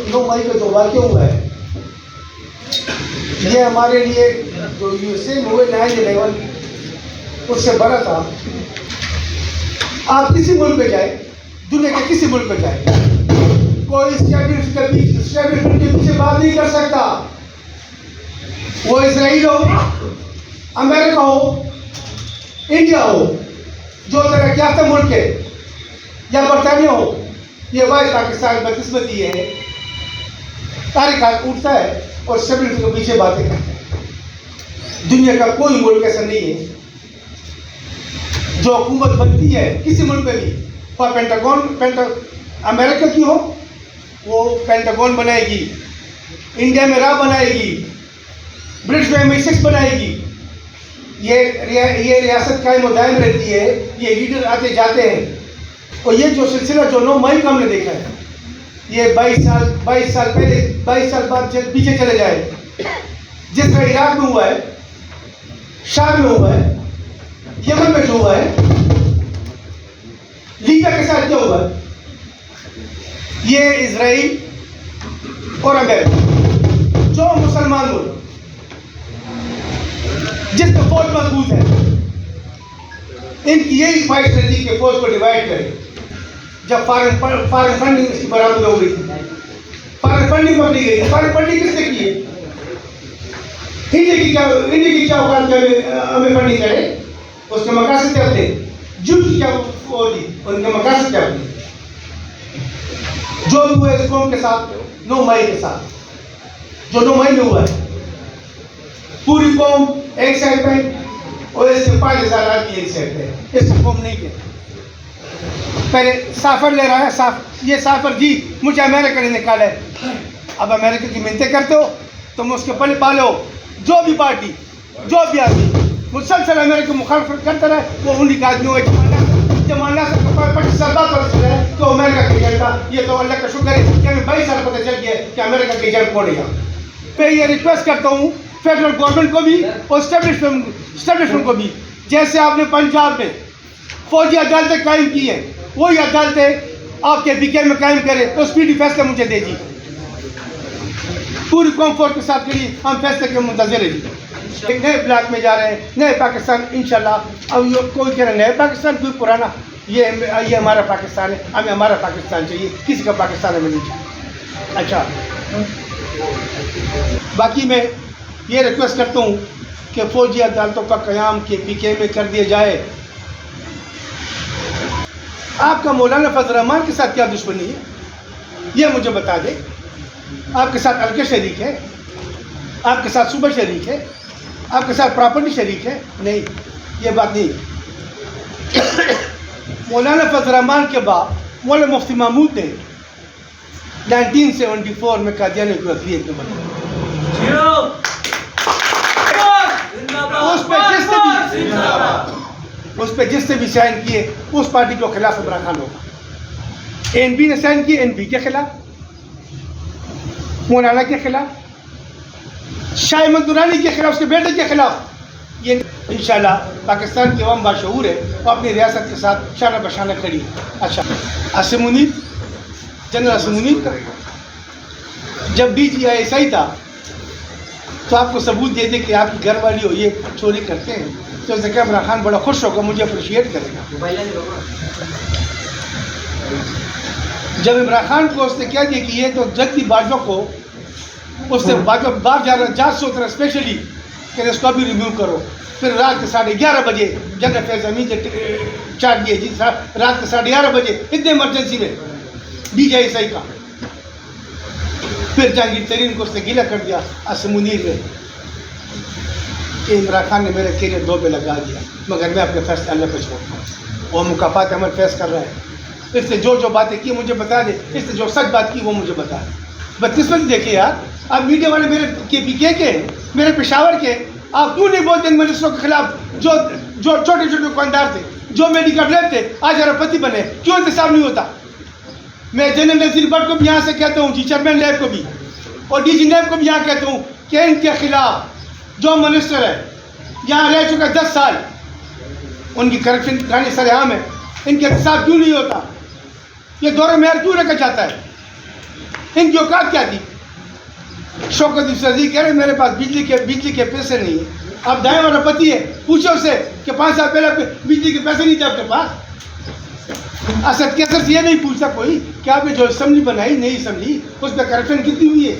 9 मई को जो वाक्य हुआ है ये हमारे लिए जो यूएसए में हुए 9/11 उससे बड़ा था। आप किसी मुल्क में जाए, दुनिया के किसी मुल्क में जाए, कोई स्टैब्लिशमेंट के पीछे बात नहीं कर सकता। वो इसराइल हो, अमेरिका हो, इंडिया हो, जो तरक्की याफ्ता मुल्क है, या बरतानिया हो, ये वाई पाकिस्तान बदकिस्मती है। तारीख उठता है और स्टेबिलिटी के पीछे बातें करता है। दुनिया का कोई मुल्क ऐसा नहीं है जो हुकूमत बनती है किसी मुल्क में भी, और अमेरिका की हो वो पेंटागन बनाएगी, इंडिया में राह बनाएगी, ब्रिटिश में MI6 बनाएगी। ये रियासत कायम और दायम रहती है, ये लीडर आते जाते हैं। और ये जो सिलसिला जो 9 मई का हमने देखा है, ये 22 साल पहले, 22 साल बाद पीछे चले जाए। जिस तरह इराक में हुआ है, शाम में हुआ है, यमन में जो हुआ है, लीबिया के साथ क्या हुआ है, ये इजराइल और अमेरिका जो मुसलमान मुल्क जिसमें फौज मजबूत है, इनकी यही ख्वाहिश रहती कि फौज को डिवाइड करें। जब फॉरेन फंडिंग इसकी बराबर हो गई थी, फॉरेन फंडिंग पकड़ी गई। फॉरेन फंडिंग किसने की है? इंडिया की क्या औकात हमें फंडिंग करे? उसके मकासद क्या थे? जुट की क्या होती, उनके मकासद क्या होती? जो भी हुआ इस कौम के साथ 9 मई के साथ, जो 9 मई में हुआ है, पूरी कौम एक साइड पे और इसके 5000 आदमी एक साइड पे। इसको कौम नहीं कहते। पहले साफर ले रहा है, ये साफर जी मुझे अमेरिका ने निकाला है। अब अमेरिका की मिन्नतें करते हो, तुम उसके पले पालो। जो भी पार्टी, जो भी आदमी मुसलसल अमेरिका मुखालफत करता रहे, वो उन्हीं का आदमी जमाना से 25 साल बाद पता चला है तो अमेरिका के एजेंट था। ये तो अल्लाह का शुक्र है कि हमें 22 साल पता चल गया कि अमेरिका के एजेंट कौन है। मैं ये रिक्वेस्ट करता हूँ फेडरल गवर्नमेंट को भी और स्टैब्लिशमेंट को भी, जैसे आपने पंजाब में फौजी अदालतें कायम की हैं, वही अदालतें आपके BK में कायम करें तो स्पीडी फैसला मुझे दे दी। पूरी कॉम्फोर्ट के साथ करिए, हम फैसले के मुंतज़िर हैं जी। एक नए ब्लॉक में जा रहे हैं, नए पाकिस्तान इंशाल्लाह। अब कोई कह रहा है नए पाकिस्तान, कोई पुराना। ये हमारा पाकिस्तान है, हमें हमारा पाकिस्तान चाहिए, किसी का पाकिस्तान हमें नहीं चाहिए। अच्छा, बाकी मैं ये रिक्वेस्ट करता हूँ कि फौजी अदालतों का क़याम के BK में कर दिया जाए। आपका मौलाना फजल रहमान के साथ क्या दुश्मनी है, ये मुझे बता दे। आपके साथ अलके शरीक है, आपके साथ सुबह शरीक है, आपके साथ प्रॉपर्टी शरीक है? नहीं, ये बात नहीं। मौलाना फजल रहमान के बाद मौलाना मुफ्ती महमूद ने 1974 में कादियानी को अक़लियत में बदला। उस पर जिसने भी साइन किए उस पार्टी के खिलाफ इमरान खान होगा। ANP ने साइन किए NP के खिलाफ, मौलाना के खिलाफ, शाह अहमद दुरानी के खिलाफ, उसके बेटे के खिलाफ। ये इंशाल्लाह पाकिस्तान की अवाम बाशऊर है और अपनी रियासत के साथ शाना बशाना खड़ी है। अच्छा, आसिम मुनीर, जनरल आसिम मुनीर का जब DGI था तो आपको सबूत दे दे कि आपकी घर वाली हो ये चोरी करते हैं, तो उसने कहा इमरान खान बड़ा खुश होगा, मुझे अप्रिशिएट करेगा। जब इमरान खान को उसने क्या दिया कि ये तो जगती बाजवा को, उससे बाजवा बाहर जा रहा जांच सोच रहा स्पेशली कि इसको अभी रिव्यू करो। फिर रात के 11:30 बजे जनरल फैज अमीन चार्ज दिए जी, रात के 11:30 बजे इतने इमरजेंसी में DGI का। फिर जहांगीर तरीन को उसने गीला कर दिया आसिम मुनीर ने कि इमरान खान ने मेरे कैरियर 2 पे लगा दिया, मगर मैं अपने फैसले अल्लाह पे छोड़ता हूँ। वो मुकाफात अमल फैस कर रहा है। इसने जो बातें की मुझे बता दे, इसने जो सच बात की वो मुझे बता दे। बदकिस्मत देखिए यार, आप मीडिया वाले मेरे BK के, मेरे पेशावर के, आप क्यों नहीं बोलते इन मिनिस्टरों के खिलाफ जो छोटे छोटे दुकानदार थे, जो मेडिकल लैब थे, आज अरबपति बने? क्यों इंतजाम नहीं होता? मैं जनरल नज़ीर भट्ट को भी यहाँ से कहता हूँ, चेयरमैन लैब को भी और DG लैब को भी यहाँ कहता हूँ कि इनके खिलाफ जो मिनिस्टर है यहाँ रह चुका 10 साल, उनकी करप्शन करानी सरेआम है, इनके साथ क्यों नहीं होता? ये दौरे मेयर क्यों रखा जाता है? इनकी औकात क्या थी? शौकत यूसुफ कह रहे मेरे पास बिजली के पैसे नहीं है। अब दाएं वाला पति है, पूछो उससे कि 5 साल पहले बिजली के पैसे नहीं थे आपके पास। असद कैसर से ये नहीं पूछता कोई कि आपने जो असेंबली बनाई, नई असेंबली, उस पर करप्शन कितनी हुई है।